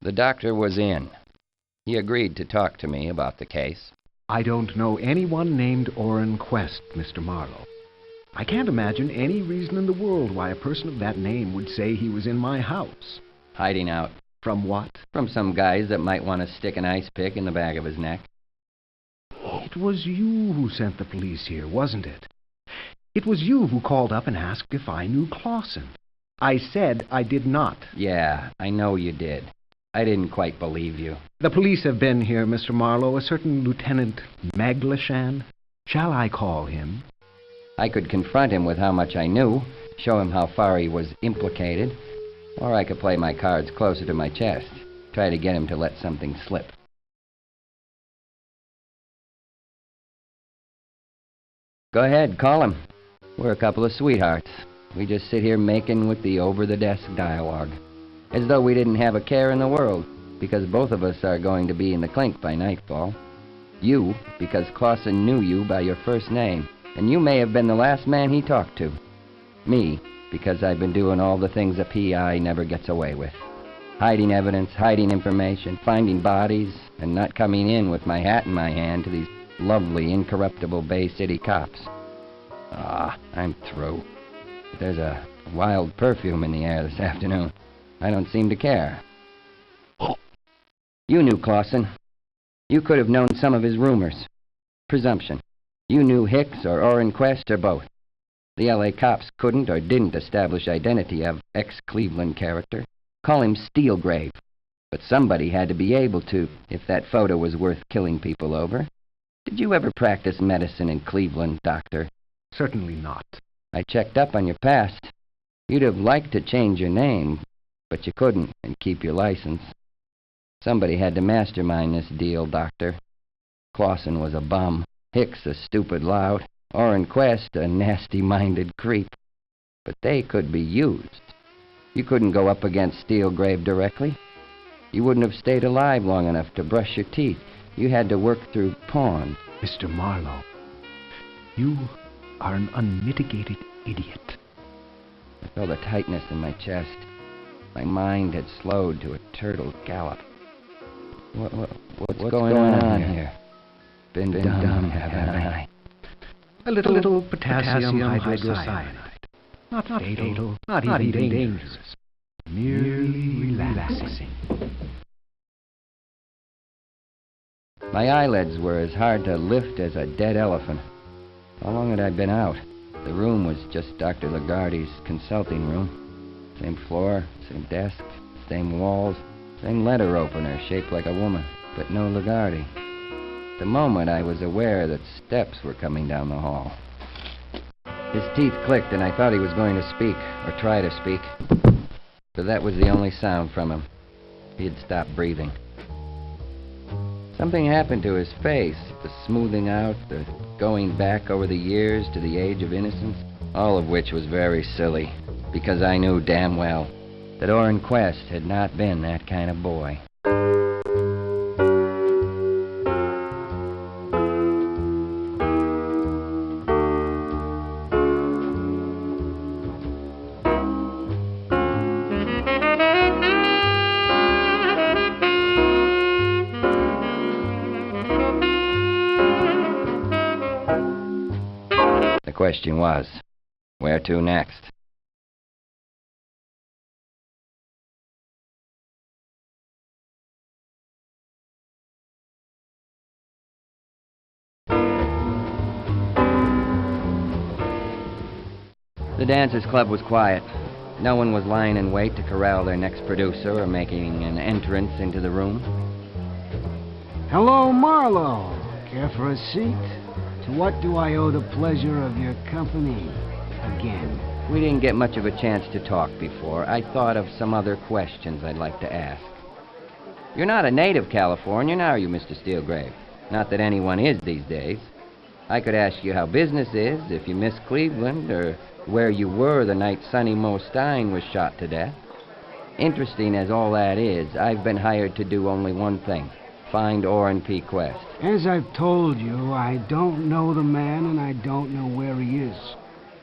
The doctor was in. He agreed to talk to me about the case. I don't know anyone named Orrin Quest, Mr. Marlowe. I can't imagine any reason in the world why a person of that name would say he was in my house. Hiding out. From what? From some guys that might want to stick an ice pick in the back of his neck. It was you who sent the police here, wasn't it? It was you who called up and asked if I knew Clausen. I said I did not. Yeah, I know you did. I didn't quite believe you. The police have been here, Mr. Marlowe. A certain Lieutenant Maglashan. Shall I call him? I could confront him with how much I knew, show him how far he was implicated, or I could play my cards closer to my chest, try to get him to let something slip. Go ahead, call him. We're a couple of sweethearts. We just sit here making with the over-the-desk dialogue, as though we didn't have a care in the world, because both of us are going to be in the clink by nightfall. You, because Clausen knew you by your first name, and you may have been the last man he talked to. Me, because I've been doing all the things a PI never gets away with. Hiding evidence, hiding information, finding bodies, and not coming in with my hat in my hand to these lovely, incorruptible Bay City cops. I'm through. There's a wild perfume in the air this afternoon. I don't seem to care. You knew Clausen. You could have known some of his rumors. Presumption. You knew Hicks or Orrin Quest or both. The L.A. cops couldn't or didn't establish identity of ex-Cleveland character. Call him Steelgrave. But somebody had to be able to, if that photo was worth killing people over. Did you ever practice medicine in Cleveland, Doctor? Certainly not. I checked up on your past. You'd have liked to change your name, but you couldn't and keep your license. Somebody had to mastermind this deal, Doctor. Clausen was a bum. Hicks a stupid lout. Orrin Quest a nasty-minded creep. But they could be used. You couldn't go up against Steelgrave directly. You wouldn't have stayed alive long enough to brush your teeth. You had to work through pawns. Mr. Marlowe, you are an unmitigated idiot. I felt a tightness in my chest. My mind had slowed to a turtle gallop. What's going on here? Been dumb, haven't I? A little potassium hydrocyanide. Not fatal, not even dangerous. Merely relaxing. My eyelids were as hard to lift as a dead elephant. How long had I been out? The room was just Dr. Lagarde's consulting room. Same floor, same desk, same walls, same letter opener shaped like a woman, but no Lagarde. The moment I was aware that steps were coming down the hall. His teeth clicked and I thought he was going to speak, or try to speak. But that was the only sound from him. He had stopped breathing. Something happened to his face, the smoothing out, the going back over the years to the age of innocence, all of which was very silly, because I knew damn well that Orrin Quest had not been that kind of boy. The question was, where to next? The Dancers Club was quiet. No one was lying in wait to corral their next producer or making an entrance into the room. Hello, Marlowe. Care for a seat? To what do I owe the pleasure of your company again? We didn't get much of a chance to talk before. I thought of some other questions I'd like to ask. You're not a native Californian, are you, Mr. Steelgrave? Not that anyone is these days. I could ask you how business is, if you miss Cleveland, or where you were the night Sonny Mo Stein was shot to death. Interesting as all that is, I've been hired to do only one thing. Find Orrin P. Quest. As I've told you, I don't know the man and I don't know where he is.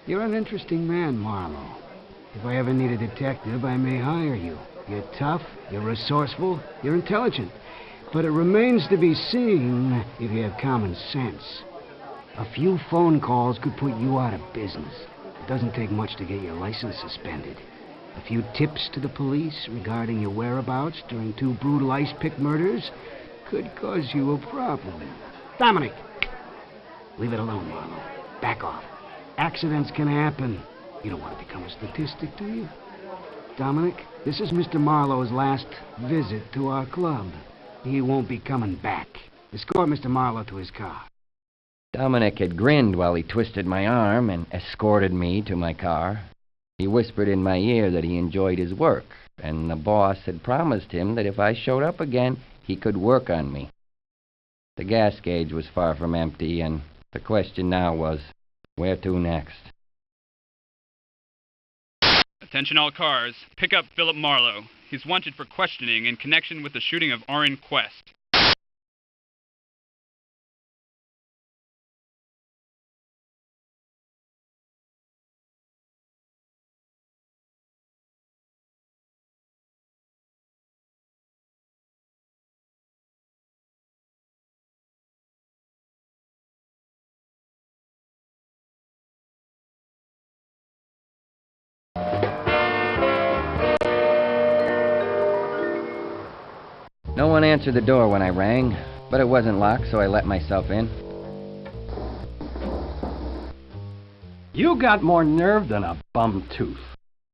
You're an interesting man, Marlowe. If I ever need a detective, I may hire you. You're tough, you're resourceful, you're intelligent. But it remains to be seen if you have common sense. A few phone calls could put you out of business. It doesn't take much to get your license suspended. A few tips to the police regarding your whereabouts during 2 brutal ice-pick murders could cause you a problem. Dominic! Leave it alone, Marlowe. Back off. Accidents can happen. You don't want to become a statistic, do you? Dominic, this is Mr. Marlowe's last visit to our club. He won't be coming back. Escort Mr. Marlowe to his car. Dominic had grinned while he twisted my arm and escorted me to my car. He whispered in my ear that he enjoyed his work, and the boss had promised him that if I showed up again, he could work on me. The gas gauge was far from empty, and the question now was, where to next? Attention all cars. Pick up Philip Marlowe. He's wanted for questioning in connection with the shooting of Orrin Quest. No one answered the door when I rang, but it wasn't locked, so I let myself in. You got more nerve than a bum tooth.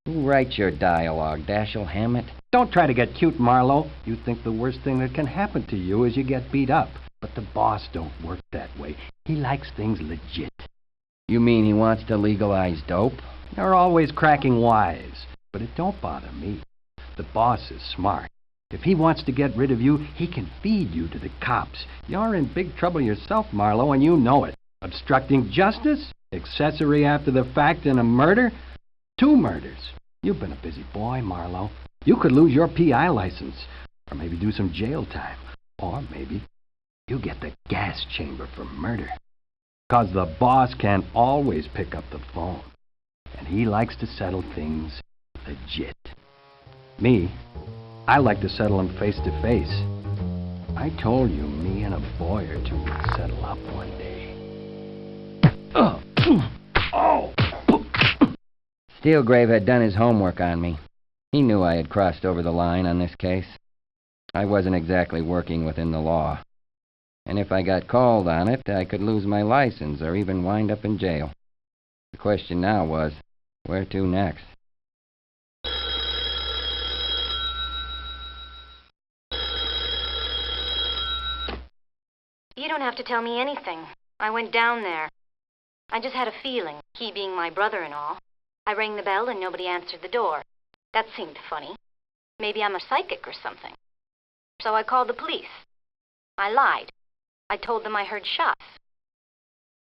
Who writes your dialogue, Dashiell Hammett? Don't try to get cute, Marlowe. You think the worst thing that can happen to you is you get beat up. But the boss don't work that way. He likes things legit. You mean he wants to legalize dope? You're always cracking wise, but it don't bother me. The boss is smart. If he wants to get rid of you, he can feed you to the cops. You're in big trouble yourself, Marlowe, and you know it. Obstructing justice? Accessory after the fact in a murder? 2 murders. You've been a busy boy, Marlowe. You could lose your PI license, or maybe do some jail time, or maybe you get the gas chamber for murder. 'Cause the boss can always pick up the phone, and he likes to settle things legit. Me, I like to settle them face to face. I told you me and a boy or two would settle up one day. Steelgrave had done his homework on me. He knew I had crossed over the line on this case. I wasn't exactly working within the law. And if I got called on it, I could lose my license or even wind up in jail. The question now was, where to next? You don't have to tell me anything. I went down there. I just had a feeling, he being my brother and all. I rang the bell and nobody answered the door. That seemed funny. Maybe I'm a psychic or something. So I called the police. I lied. I told them I heard shots.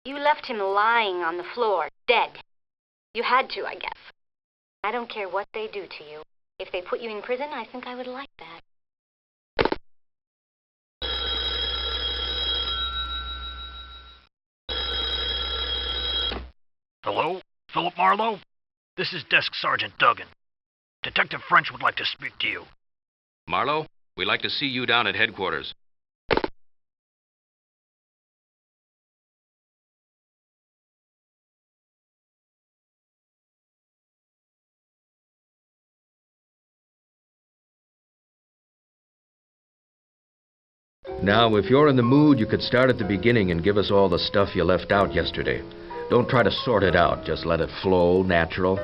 You left him lying on the floor, dead. You had to, I guess. I don't care what they do to you. If they put you in prison, I think I would like that. Hello? Philip Marlowe? This is Desk Sergeant Duggan. Detective French would like to speak to you. Marlowe, we'd like to see you down at headquarters. Now, if you're in the mood, you could start at the beginning and give us all the stuff you left out yesterday. Don't try to sort it out, just let it flow natural.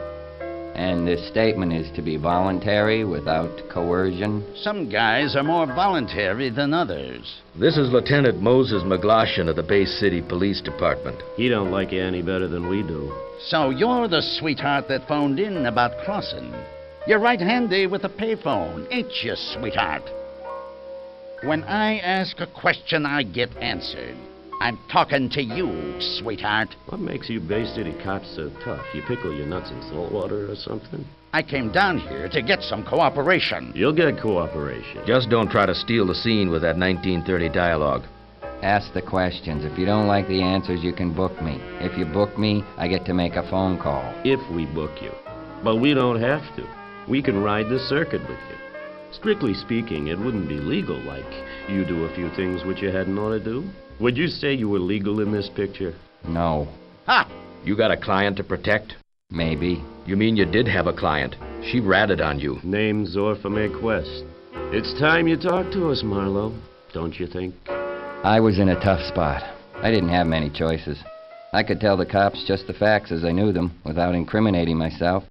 And this statement is to be voluntary, without coercion? Some guys are more voluntary than others. This is Lieutenant Moses McGloshin of the Bay City Police Department. He don't like you any better than we do. So you're the sweetheart that phoned in about crossing. You're right handy with a payphone, ain't you, sweetheart? When I ask a question, I get answered. I'm talking to you, sweetheart. What makes you Bay City cops so tough? You pickle your nuts in salt water or something? I came down here to get some cooperation. You'll get cooperation. Just don't try to steal the scene with that 1930 dialogue. Ask the questions. If you don't like the answers, you can book me. If you book me, I get to make a phone call. If we book you. But we don't have to. We can ride the circuit with you. Strictly speaking, it wouldn't be legal, like you do a few things which you hadn't ought to do. Would you say you were legal in this picture? No. Ha! You got a client to protect? Maybe. You mean you did have a client? She ratted on you. Name's Orpha Quest. It's time you talk to us, Marlowe, don't you think? I was in a tough spot. I didn't have many choices. I could tell the cops just the facts as I knew them, without incriminating myself.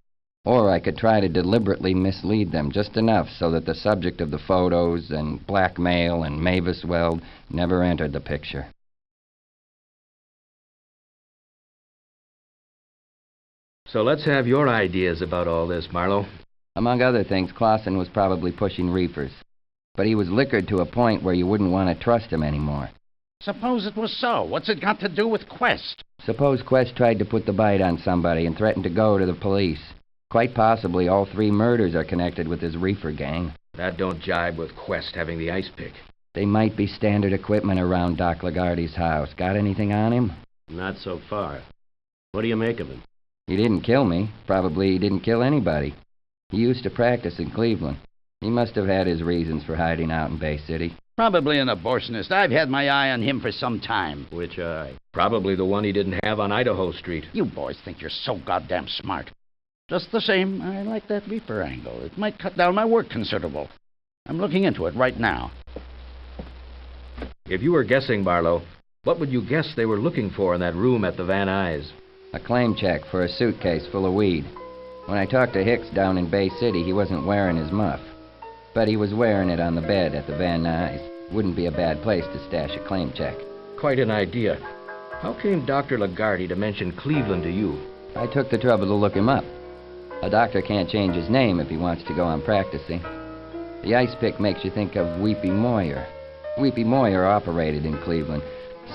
Or I could try to deliberately mislead them just enough so that the subject of the photos and blackmail and Mavis Weld never entered the picture. So let's have your ideas about all this, Marlowe. Among other things, Clausen was probably pushing reefers. But he was liquored to a point where you wouldn't want to trust him anymore. Suppose it was so. What's it got to do with Quest? Suppose Quest tried to put the bite on somebody and threatened to go to the police. Quite possibly all 3 murders are connected with his reefer gang. That don't jibe with Quest having the ice pick. They might be standard equipment around Doc Lagarde's house. Got anything on him? Not so far. What do you make of him? He didn't kill me. Probably he didn't kill anybody. He used to practice in Cleveland. He must have had his reasons for hiding out in Bay City. Probably an abortionist. I've had my eye on him for some time. Which eye? Probably the one he didn't have on Idaho Street. You boys think you're so goddamn smart. Just the same, I like that reaper angle. It might cut down my work considerable. I'm looking into it right now. If you were guessing, Marlowe, what would you guess they were looking for in that room at the Van Nuys? A claim check for a suitcase full of weed. When I talked to Hicks down in Bay City, he wasn't wearing his muff. But he was wearing it on the bed at the Van Nuys. Wouldn't be a bad place to stash a claim check. Quite an idea. How came Dr. Lagarde to mention Cleveland to you? I took the trouble to look him up. A doctor can't change his name if he wants to go on practicing. The ice pick makes you think of Weepy Moyer. Weepy Moyer operated in Cleveland.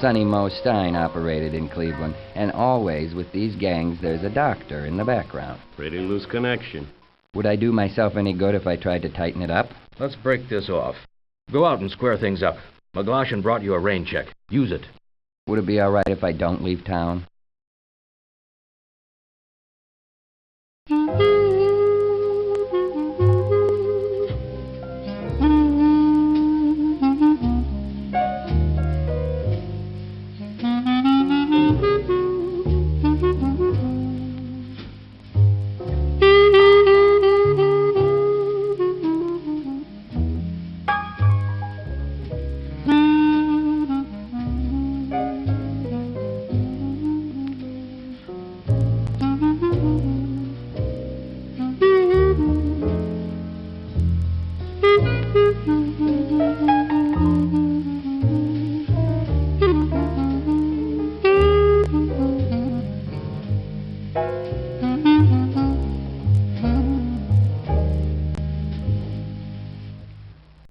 Sonny Moe Stein operated in Cleveland. And always with these gangs, there's a doctor in the background. Pretty loose connection. Would I do myself any good if I tried to tighten it up? Let's break this off. Go out and square things up. McGloshin brought you a rain check. Use it. Would it be all right if I don't leave town?